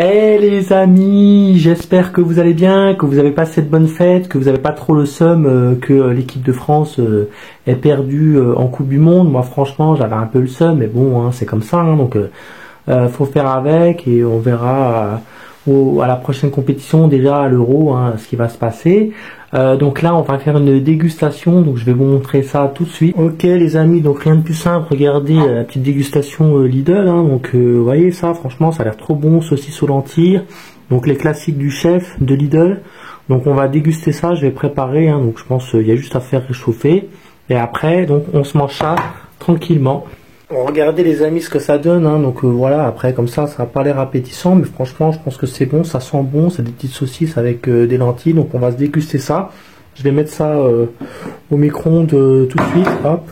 Hey les amis, j'espère que vous allez bien, que vous avez passé de bonnes fêtes, que vous n'avez pas trop le seum que l'équipe de France ait perdu en Coupe du Monde. Moi franchement j'avais un peu le seum, mais bon hein, c'est comme ça, hein, donc faut faire avec et on verra à la prochaine compétition déjà à l'Euro hein, ce qui va se passer. Donc là on va faire une dégustation, donc je vais vous montrer ça tout de suite. Ok les amis, donc rien de plus simple, regardez la petite dégustation Lidl, hein, donc vous voyez ça, franchement ça a l'air trop bon, saucisse aux lentilles, donc les classiques du chef de Lidl. Donc on va déguster ça, je vais préparer, hein, donc je pense il y a juste à faire réchauffer et après donc on se mange ça tranquillement. Bon, regardez les amis ce que ça donne, hein, donc voilà, après comme ça n'a pas l'air appétissant, mais franchement je pense que c'est bon, ça sent bon, c'est des petites saucisses avec des lentilles, donc on va se déguster ça. Je vais mettre ça au micro-ondes tout de suite, hop,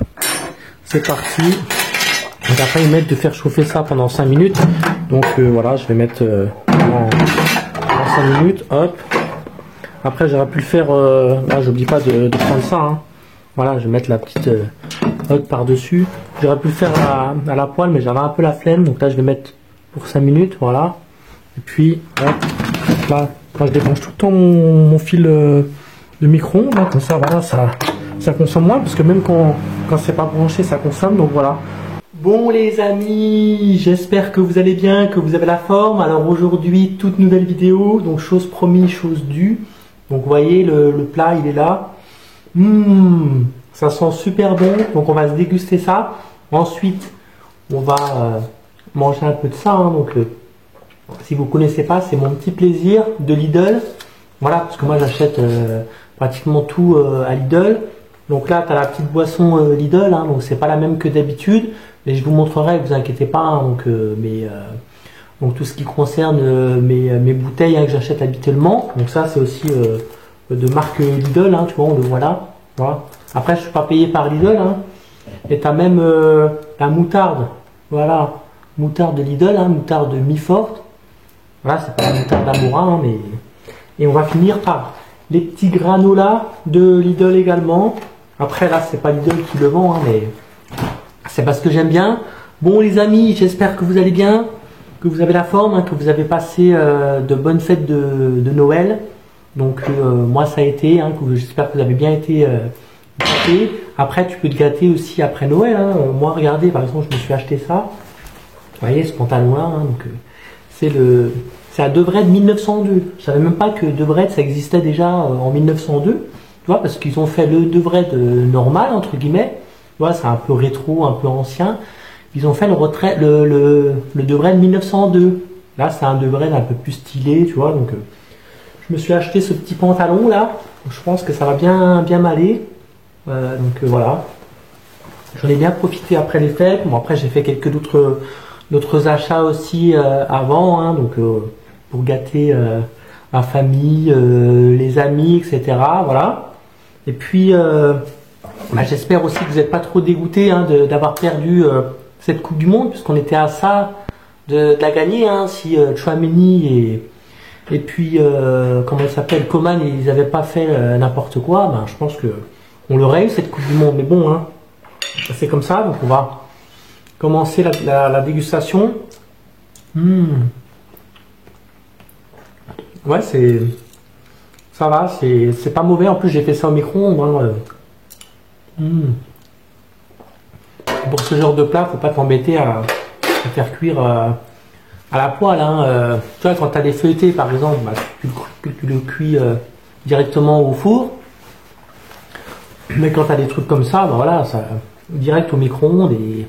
c'est parti. Donc après ils mettent de faire chauffer ça pendant 5 minutes, donc voilà, je vais mettre pendant 5 minutes, hop. Après j'aurais pu le faire, là j'oublie pas de prendre ça, hein. Voilà, je vais mettre la petite hotte par-dessus. J'aurais pu le faire à la poêle, mais j'avais un peu la flemme. Donc là, je vais mettre pour 5 minutes, voilà. Et puis, hop, là, je débranche tout le temps mon fil de micro-ondes. Hein, comme ça, voilà, ça consomme moins. Parce que même quand c'est pas branché, ça consomme. Donc voilà. Bon les amis, j'espère que vous allez bien, que vous avez la forme. Alors aujourd'hui, toute nouvelle vidéo. Donc chose promise, chose due. Donc vous voyez, le plat, il est là. Ça sent super bon, donc on va se déguster ça. Ensuite, on va manger un peu de ça. Hein, donc, si vous connaissez pas, c'est mon petit plaisir de Lidl. Voilà, parce que moi j'achète pratiquement tout à Lidl. Donc là, tu as la petite boisson Lidl, hein, donc c'est pas la même que d'habitude, mais je vous montrerai, vous inquiétez pas. Hein, donc tout ce qui concerne mes bouteilles hein, que j'achète habituellement. Donc ça, c'est aussi de marque Lidl, hein, tu vois, on le voit là. Voilà. Après, je suis pas payé par Lidl, hein. Et tu as même la moutarde. Voilà, moutarde de Lidl, hein, moutarde de mi-forte. Voilà, c'est pas la moutarde d'Amoura, hein, mais. Et on va finir par les petits granolas de Lidl également. Après, là, c'est pas Lidl qui le vend, hein, mais c'est parce que j'aime bien. Bon, les amis, j'espère que vous allez bien, que vous avez la forme, hein, que vous avez passé de bonnes fêtes de Noël. Donc moi ça a été, hein, j'espère que vous avez bien été gâté. Après tu peux te gâter aussi après Noël. Hein. Moi regardez, par exemple je me suis acheté ça. Vous voyez ce pantalon là, hein, donc c'est à Devrette 1902. Je savais même pas que Devrette ça existait déjà en 1902. Tu vois, parce qu'ils ont fait le Devrette normal entre guillemets. Tu vois, c'est un peu rétro, un peu ancien. Ils ont fait le Devrette 1902. Là c'est un Devrette un peu plus stylé, tu vois, donc. Je me suis acheté ce petit pantalon là, je pense que ça va bien m'aller. Voilà, j'en ai bien profité après les fêtes. Bon après j'ai fait quelques d'autres achats aussi avant, hein, donc pour gâter ma famille, les amis, etc. Voilà. Et puis j'espère aussi que vous n'êtes pas trop dégoûtés hein, d'avoir perdu cette Coupe du Monde, puisqu'on était à ça de la gagner. Hein, si Tchouaméni et puis, comment il s'appelle, Coman, ils n'avaient pas fait n'importe quoi, ben, je pense que on l'aurait eu cette Coupe du Monde. Mais bon, hein, c'est comme ça, donc on va commencer la dégustation. Ouais, ça va, c'est pas mauvais. En plus, j'ai fait ça au micro-ondes. Hein. Pour ce genre de plat, faut pas t'embêter à faire cuire à la poêle, hein, tu vois, quand tu as des feuilletés par exemple, bah, tu le cuis directement au four. Mais quand tu as des trucs comme ça, bah, voilà, ça direct au micro-ondes et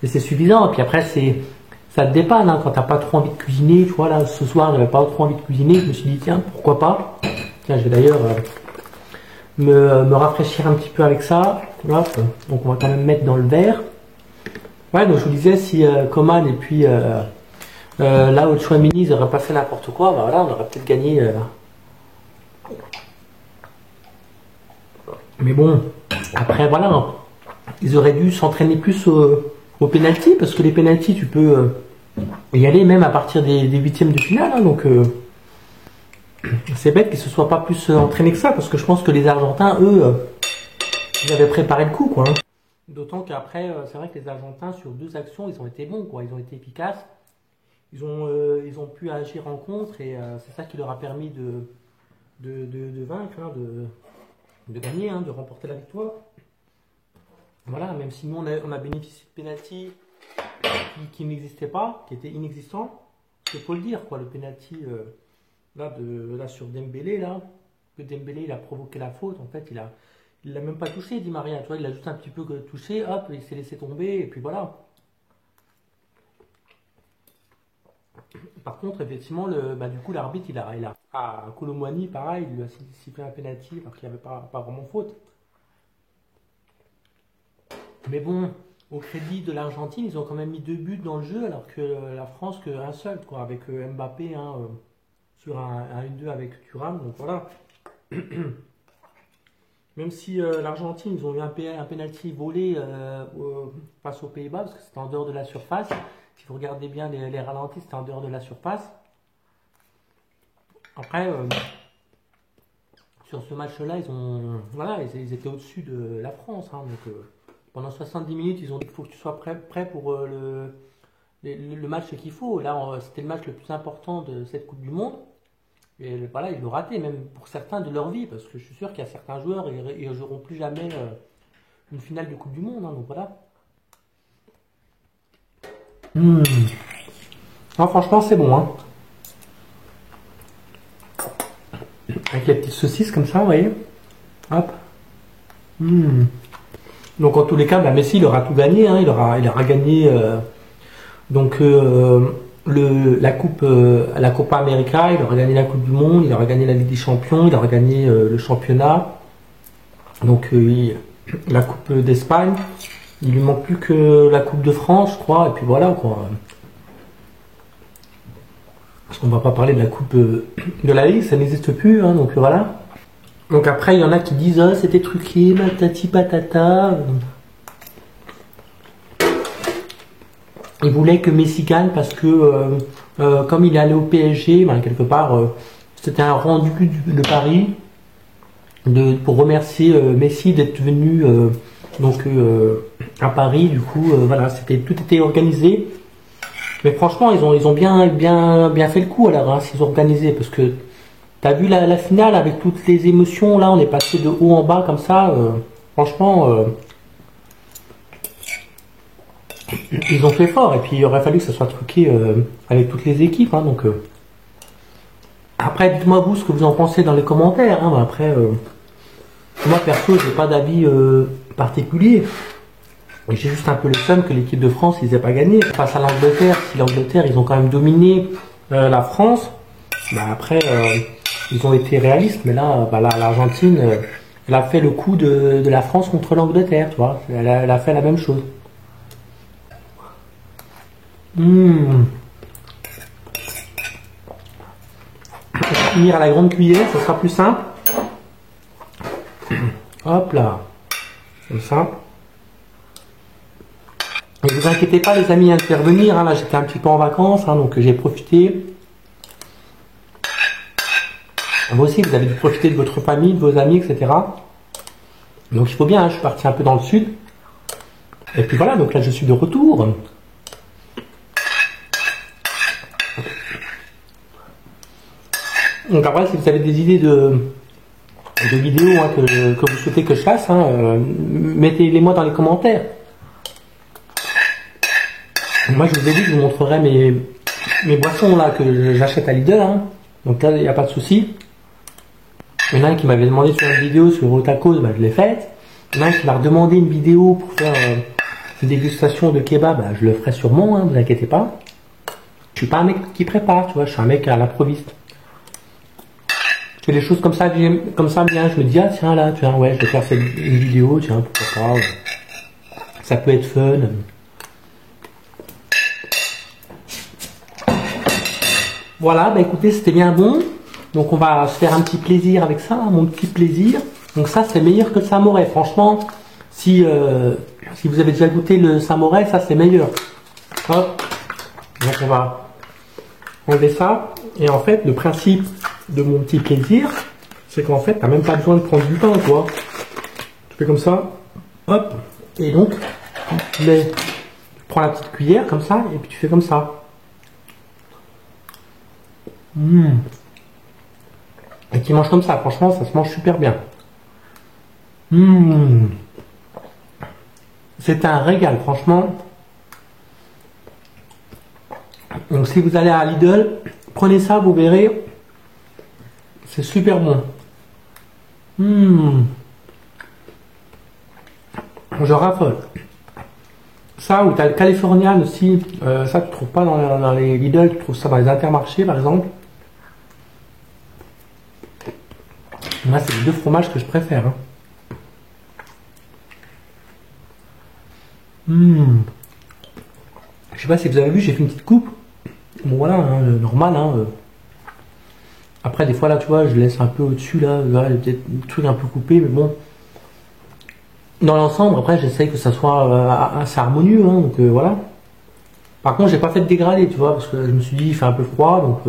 c'est suffisant. Et puis après, ça te dépanne hein, quand tu n'as pas trop envie de cuisiner. Tu vois, là, ce soir, j'avais pas trop envie de cuisiner. Je me suis dit, tiens, pourquoi pas. Tiens, je vais d'ailleurs me rafraîchir un petit peu avec ça. Hop. Donc, on va quand même mettre dans le verre. Ouais, donc je vous disais, si Coman et puis. Là où Tchouaméni ils n'auraient pas fait n'importe quoi, bah voilà, on aurait peut-être gagné. Mais bon, après voilà, ils auraient dû s'entraîner plus au penalty, parce que les penalties tu peux y aller même à partir des huitièmes de finale. Hein, donc c'est bête qu'ils ne se soient pas plus entraînés que ça, parce que je pense que les Argentins, eux, ils avaient préparé le coup, quoi. Hein. D'autant qu'après, c'est vrai que les Argentins sur 2 actions, ils ont été bons, quoi. Ils ont été efficaces. ils ont pu agir en contre et c'est ça qui leur a permis de vaincre, hein, de gagner, hein, de remporter la victoire. Voilà, même si nous on a bénéficié de penalty qui n'existait pas, qui était inexistant, il faut le dire, quoi, le penalty là sur Dembélé, là, que Dembélé il a provoqué la faute, en fait il l'a même pas touché, Di Maria, tu vois, il l'a juste un petit peu touché, hop, il s'est laissé tomber, et puis voilà. Par contre, effectivement, du coup, l'arbitre, à Kolo Muani, pareil, il lui a sifflé un penalty parce qu'il n'y avait pas vraiment faute. Mais bon, au crédit de l'Argentine, ils ont quand même mis 2 buts dans le jeu, alors que la France, qu'un seul, quoi, avec Mbappé, hein, sur un 1-2 avec Thuram, donc voilà. Même si l'Argentine, ils ont eu un penalty volé face aux Pays-Bas, parce que c'était en dehors de la surface. Si vous regardez bien les ralentis, c'était en dehors de la surface. Après, sur ce match-là, ils étaient au-dessus de la France. Hein, donc, pendant 70 minutes, ils ont dit qu'il faut que tu sois prêt pour le match qu'il faut. Là, c'était le match le plus important de cette Coupe du Monde. Et voilà, ils l'ont raté, même pour certains de leur vie, parce que je suis sûr qu'il y a certains joueurs, ils ne joueront plus jamais une finale de Coupe du Monde. Hein, donc voilà. Non, franchement, c'est bon. Hein. Avec les petites saucisses comme ça, vous voyez. Hop. Donc en tous les cas, Messi il aura tout gagné. Hein. Il aura gagné la Copa América, il aura gagné la Coupe du Monde, il aura gagné la Ligue des Champions, il aura gagné le championnat. Donc la Coupe d'Espagne. Il lui manque plus que la Coupe de France, je crois, et puis voilà, quoi. Parce qu'on va pas parler de la Coupe de la Ligue, ça n'existe plus, hein, donc voilà. Donc après, il y en a qui disent, ah, c'était truqué, patati patata. Il voulait que Messi gagne parce que, comme il est allé au PSG, quelque part, c'était un rendu de Paris pour remercier Messi d'être venu à Paris. Du coup, voilà, tout était organisé. Mais franchement, ils ont bien fait le coup alors, hein, s'ils ont organisé, parce que t'as vu la finale avec toutes les émotions, là, on est passé de haut en bas comme ça. Franchement, ils ont fait fort. Et puis il aurait fallu que ça soit truqué avec toutes les équipes. Hein, donc après, dites-moi vous ce que vous en pensez dans les commentaires. Hein, après, moi perso, j'ai pas d'avis particulier. J'ai juste un peu le seum que l'équipe de France, ils aient pas gagné face à l'Angleterre. Si l'Angleterre, ils ont quand même dominé la France, après, ils ont été réalistes. Mais là, l'Argentine, elle a fait le coup de la France contre l'Angleterre, tu vois. Elle a fait la même chose. Finir à la grande cuillère, ça sera plus simple. Hop là, comme ça. Ne vous inquiétez pas les amis, intervenir, hein, là j'étais un petit peu en vacances, hein, donc j'ai profité. Vous aussi vous avez dû profiter de votre famille, de vos amis, etc. Donc il faut bien, hein, je suis parti un peu dans le sud. Et puis voilà, donc là je suis de retour. Donc après si vous avez des idées de vidéos hein, que vous souhaitez que je fasse, hein, mettez-les moi dans les commentaires. Moi je vous ai dit que je vous montrerai mes boissons là que j'achète à Lidl, hein. Donc là il n'y a pas de souci. Il y en a un qui m'avait demandé sur une vidéo sur Otacos, je l'ai faite. Il y en a un qui m'a redemandé une vidéo pour faire une dégustation de kebab, je le ferai sûrement, hein, ne vous inquiétez pas. Je suis pas un mec qui prépare, tu vois, je suis un mec à l'improviste. Je fais des choses comme ça bien, je me dis ah tiens là, tiens ouais, je vais faire une vidéo, tiens pourquoi pas, ça peut être fun. Voilà, écoutez, c'était bien bon. Donc on va se faire un petit plaisir avec ça, mon petit plaisir. Donc ça c'est meilleur que le samouraï. Franchement, si vous avez déjà goûté le samouraï, ça c'est meilleur. Hop. Donc on va enlever ça. Et en fait, le principe de mon petit plaisir, c'est qu'en fait, t'as même pas besoin de prendre du pain, quoi. Tu fais comme ça, hop. Et donc, tu prends la petite cuillère comme ça, et puis tu fais comme ça. Et qui mange comme ça, franchement, ça se mange super bien. C'est un régal, franchement. Donc si vous allez à Lidl, prenez ça, vous verrez. C'est super bon. Je raffole. Ça, ou t'as le Californian aussi. Ça, tu trouves pas dans les Lidl, tu trouves ça dans les Intermarchés, par exemple. Moi, c'est les deux fromages que je préfère. Je sais pas si vous avez vu, j'ai fait une petite coupe. Bon voilà, normal. Après, des fois, là, tu vois, je laisse un peu au-dessus, là. Voilà, il y a peut-être un truc un peu coupé, mais bon. Dans l'ensemble, après, j'essaye que ça soit assez harmonieux, donc voilà. Par contre, j'ai pas fait de dégradé, tu vois, parce que je me suis dit, il fait un peu froid, donc...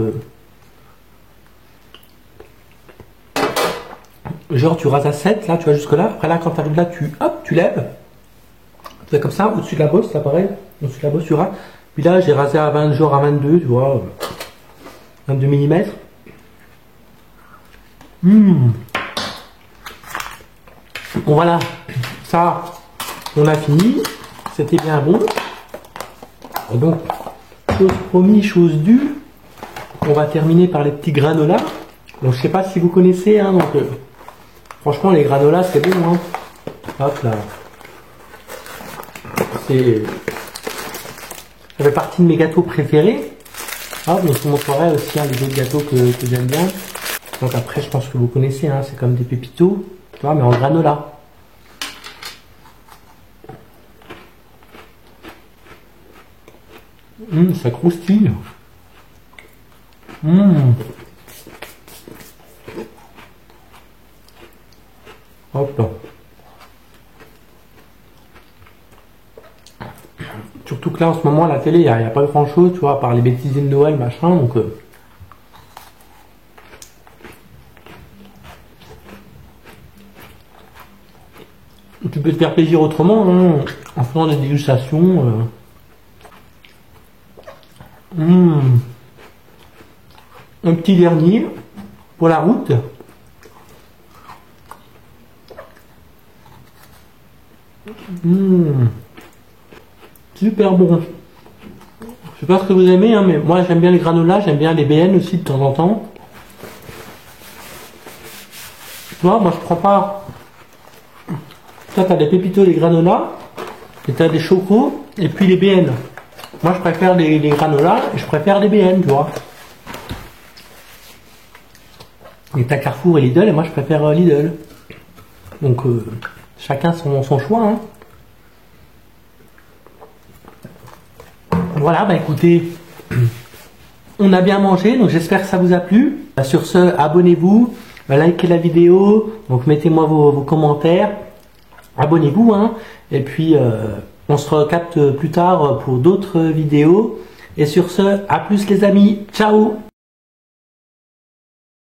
genre, tu rases à 7, là, tu vois, jusque là. Après, là, quand tu arrives là, tu lèves. Tu fais comme ça, au-dessus de la bosse, là, pareil. Au-dessus de la bosse, tu rases. Puis là, j'ai rasé à 20, genre à 22, tu vois. 22 mm. Bon, voilà. Ça, on a fini. C'était bien bon. Et donc, chose promis, chose due. On va terminer par les petits granolas. Donc, je sais pas si vous connaissez, donc... franchement, les granolas, c'est bon, Hop là. Ça fait partie de mes gâteaux préférés. Hop, donc je vous montrerai aussi les autres gâteaux que j'aime bien. Donc après, je pense que vous connaissez, c'est comme des pépitos, tu vois, mais en granola. Ça croustille. Hop là. Surtout que là, en ce moment, à la télé, il n'y a pas grand chose, tu vois, à part les bêtises de Noël, machin, donc... tu peux te faire plaisir autrement, en faisant des dégustations. Un petit dernier, pour la route. Super bon. Je sais pas ce que vous aimez, mais moi j'aime bien les granolas, j'aime bien les BN aussi de temps en temps. Tu vois, moi je prends pas... Toi t'as des pépitos, les granolas, et t'as des chocos, et puis les BN. Moi je préfère les granolas, et je préfère les BN, tu vois. Et t'as Carrefour et Lidl, et moi je préfère Lidl. Donc chacun son choix, Voilà, écoutez, on a bien mangé, donc j'espère que ça vous a plu. Sur ce, abonnez-vous, likez la vidéo, donc mettez-moi vos commentaires, abonnez-vous, et puis on se recapte plus tard pour d'autres vidéos. Et sur ce, à plus les amis, ciao!